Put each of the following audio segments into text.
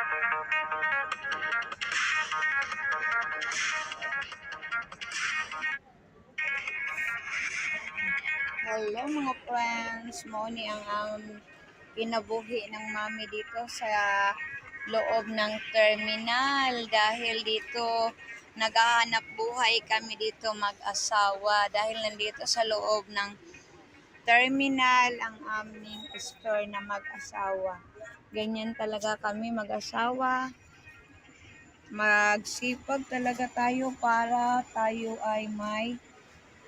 Hello mga friends, mo ni ang kinabuhi ng mami dito sa loob ng terminal dahil dito naghahanap buhay kami dito mag-asawa dahil nandito sa loob ng terminal ang aming store na mag-asawa. Ganyan talaga kami mag-asawa. Magsipag talaga tayo para tayo ay may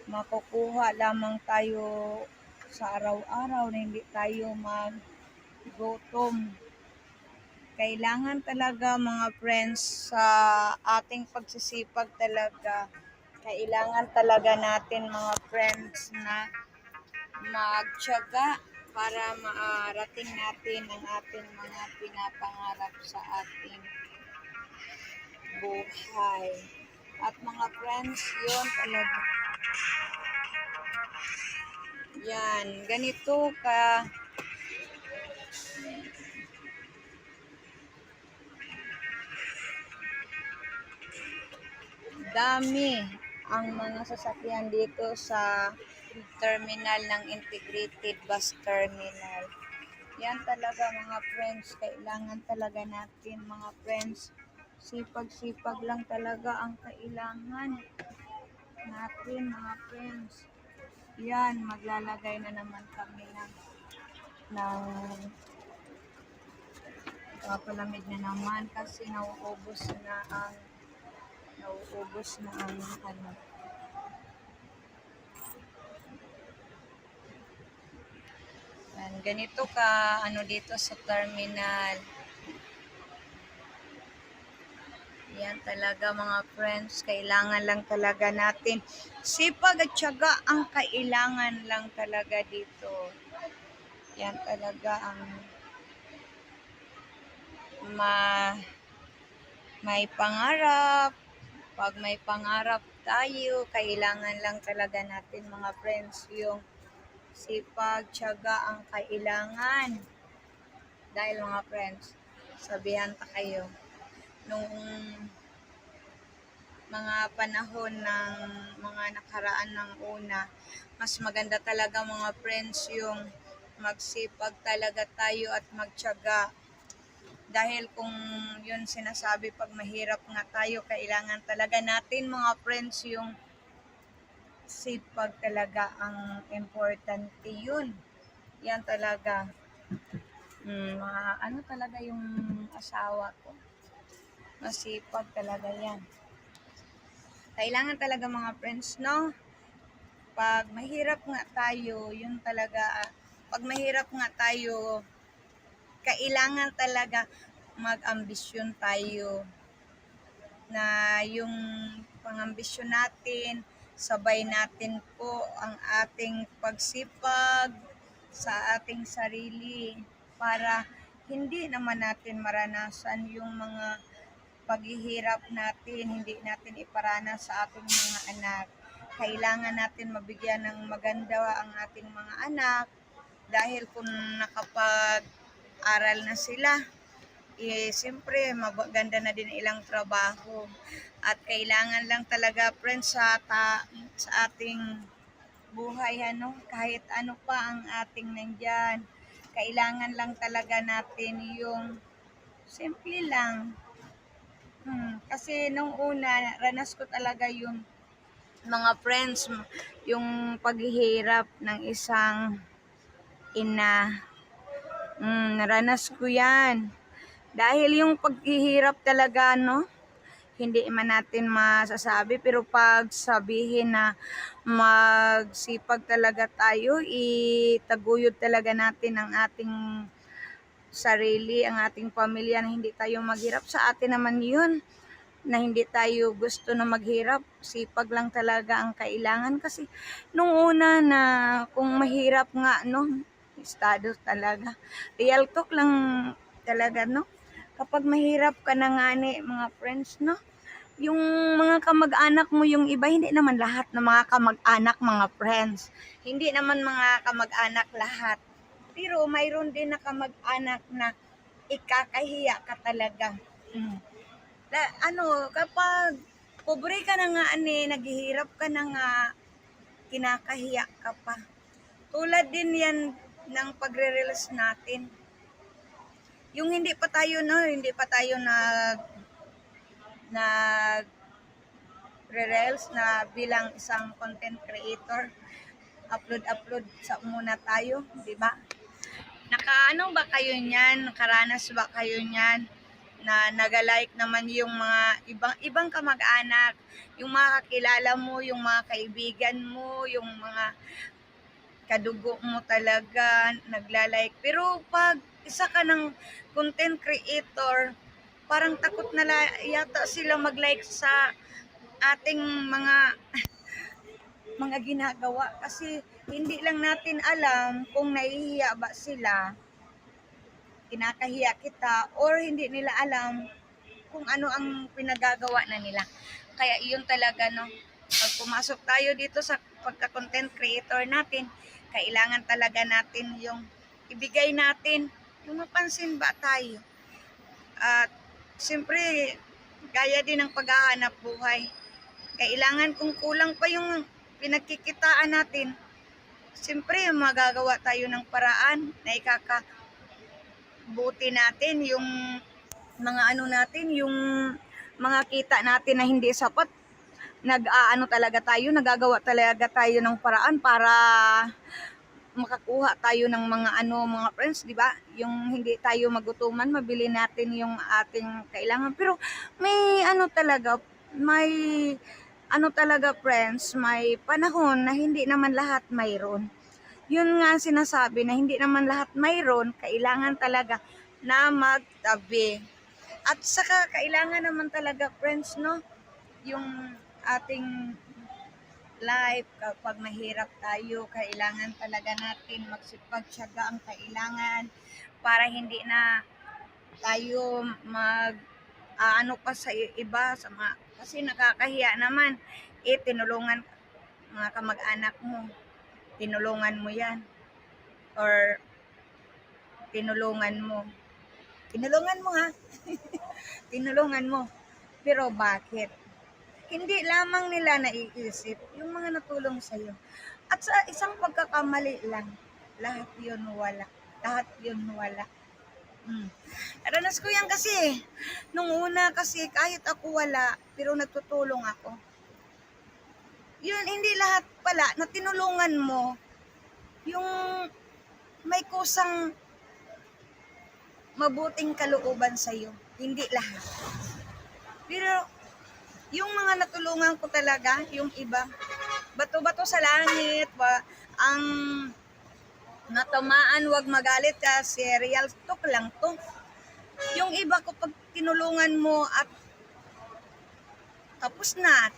makukuha lamang tayo sa araw-araw na hindi tayo maggutom. Kailangan talaga mga friends sa ating pagsisipag talaga. Kailangan talaga natin mga friends na magtiyaga para maarating natin ang ating mga pinapangarap sa ating buhay. At mga friends, yun talaga. Yan, ganito ka dami ang mga sasakyan dito sa terminal ng Integrated Bus Terminal. Yan talaga mga friends, kailangan talaga natin mga friends. Sipag-sipag lang talaga ang kailangan natin mga friends. Yan, maglalagay na naman kami ng papalamig na naman kasi nauubos na ang ano. Yan, ganito ka ano dito sa terminal. Yan talaga mga friends, kailangan lang talaga natin. Sipag at tiyaga ang kailangan lang talaga dito. Yan talaga ang may pangarap. Pag may pangarap tayo, kailangan lang talaga natin mga friends yung sipag, tiyaga ang kailangan. Dahil mga friends, sabihan ta kayo, nung mga panahon ng mga nakaraan ng una, mas maganda talaga mga friends yung magsipag talaga tayo at magtiyaga. Dahil kung yun sinasabi, pag mahirap nga tayo, kailangan talaga natin mga friends yung sipag talaga ang importante yun. Yan talaga. Ano talaga yung asawa ko. Masipag talaga yan. Kailangan talaga mga friends, no? Pag mahirap nga tayo, yun talaga, pag mahirap nga tayo, kailangan talaga mag-ambisyon tayo na yung pang-ambisyon natin, sabay natin po ang ating pagsipag sa ating sarili para hindi naman natin maranasan yung mga paghihirap natin, hindi natin iparanas sa ating mga anak. Kailangan natin mabigyan ng maganda ang ating mga anak dahil kung nakapag-aral na sila, siyempre maganda na din ilang trabaho. At kailangan lang talaga friends sa ating buhay kahit ano pa ang ating nandyan. Kailangan lang talaga natin yung simple lang. Kasi nung una, ranas ko talaga yung mga friends, yung paghihirap ng isang ina. Naranas ko yan. Dahil yung paghihirap talaga, hindi man natin masasabi, pero pag sabihin na magsipag talaga tayo, itaguyod talaga natin ang ating sarili, ang ating pamilya na hindi tayo maghirap. Sa atin naman yun, na hindi tayo gusto na maghirap. Sipag lang talaga ang kailangan kasi nung una na kung mahirap nga, estado talaga. Real talk lang talaga, kapag mahirap ka na nga mga friends, yung mga kamag-anak mo, yung iba, hindi naman lahat ng mga kamag-anak, mga friends. Hindi naman mga kamag-anak lahat. Pero mayroon din na kamag-anak na ikakahiya ka talaga. Kapag pobre ka na nga naghihirap ka na nga, kinakahiya ka pa. Tulad din yan ng pagre-release natin. Yung hindi pa tayo nag re-reels na bilang isang content creator, upload sa muna tayo, di ba? Nakaano ba kayo niyan? Nakaranas ba kayo niyan? Na naga-like naman yung mga ibang kamag-anak, yung mga kakilala mo, yung mga kaibigan mo, yung mga kadugo mo talaga, nagla-like. Pero pag isa ka ng content creator, parang takot na yata sila mag-like sa ating mga ginagawa kasi hindi lang natin alam kung nahihiya ba sila, kinakahiya kita, or hindi nila alam kung ano ang pinagagawa na nila. Kaya iyon talaga, no, pag pumasok tayo dito sa pagka-content creator natin, kailangan talaga natin yung ibigay natin, yung mapansin ba tayo. At siyempre, gaya din ng paghahanap buhay. Kailangan kung kulang pa yung pinagkikitaan natin, siyempre magagawa tayo ng paraan na ikakabuti natin yung mga yung mga kita natin na hindi sapat. Nagagawa talaga tayo ng paraan para makakuha tayo ng mga friends, di ba? Yung hindi tayo magutuman, mabili natin yung ating kailangan. Pero may friends, may panahon na hindi naman lahat mayroon. Yun nga sinasabi na hindi naman lahat mayroon, kailangan talaga na magtabi. At saka kailangan naman talaga, friends, no, yung ating life, kapag mahirap tayo, kailangan talaga natin magsipagtiyaga ang kailangan para hindi na tayo pa sa iba, kasi nakakahiya naman. Tinulungan mga kamag-anak mo, tinulungan mo yan, or tinulungan mo ha tinulungan mo, pero bakit? Hindi lamang nila naiisip yung mga natulong sa'yo. At sa isang pagkakamali lang, lahat yun wala. Ranas ko yan kasi. Nung una kasi, kahit ako wala, pero nagtutulong ako. Yun, hindi lahat pala na tinulungan mo, yung may kusang mabuting kalooban sa'yo. Hindi lahat. Pero yung mga natulungan ko talaga, yung iba, bato-bato sa langit, ang natamaan, wag magalit kasi real talk lang to. Yung iba ko pag tinulungan mo at tapos na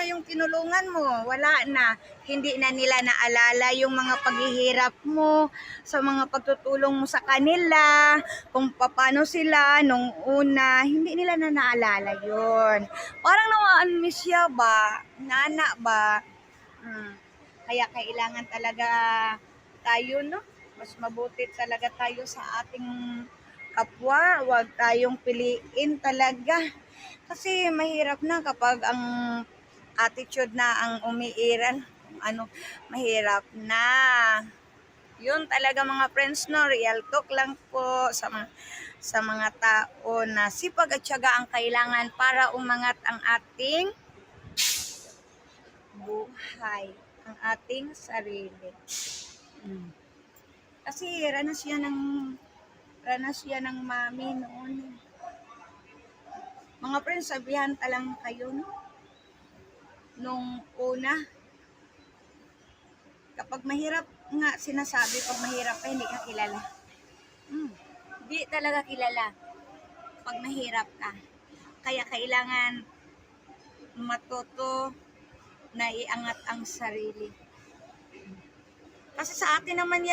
yung tinulungan mo, wala na. Hindi na nila naalala yung mga paghihirap mo, sa mga pagtutulong mo sa kanila, kung paano sila nung una, hindi nila na naalala yun. Parang na-amnesia ba? Nana ba? Kaya kailangan talaga tayo, no? Mas mabuti talaga tayo sa ating kapwa, huwag tayong piliin talaga. Kasi mahirap na kapag ang attitude na ang umiiral, mahirap na. Yun talaga mga friends, no, real talk lang po sa mga tao na sipag at tiyaga ang kailangan para umangat ang ating buhay, ang ating sarili. Kasi ranas yan ng mami noon. Mga friends, sabihan talang kayo, no? Nung una, kapag mahirap nga sinasabi, pag mahirap ka, hindi ka kilala. Hindi talaga kilala pag mahirap ka. Kaya kailangan matuto na iangat ang sarili. Kasi sa atin naman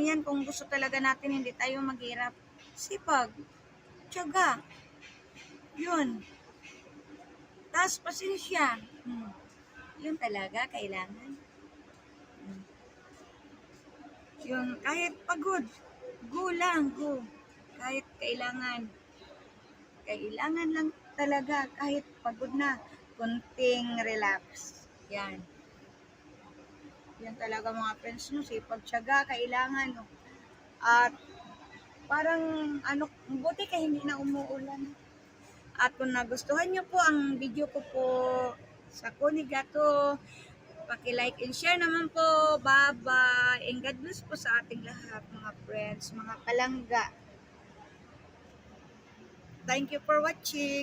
yan kung gusto talaga natin hindi tayo maghirap. Sipag, tiyaga. Yun. Tapos pasensya. Yun talaga kailangan. Yun, kahit pagod. Go lang, go. Kahit kailangan. Kailangan lang talaga kahit pagod na. Kunting relax. Yan. Yan talaga mga friends no. Sipag tiyaga, kailangan. No? At parang ano, buti ka hindi na umuulan. At kung nagustuhan nyo po ang video ko po sa Kunigato, paki-like and share naman po. Bye-bye. And God bless po sa ating lahat mga friends, mga palangga. Thank you for watching.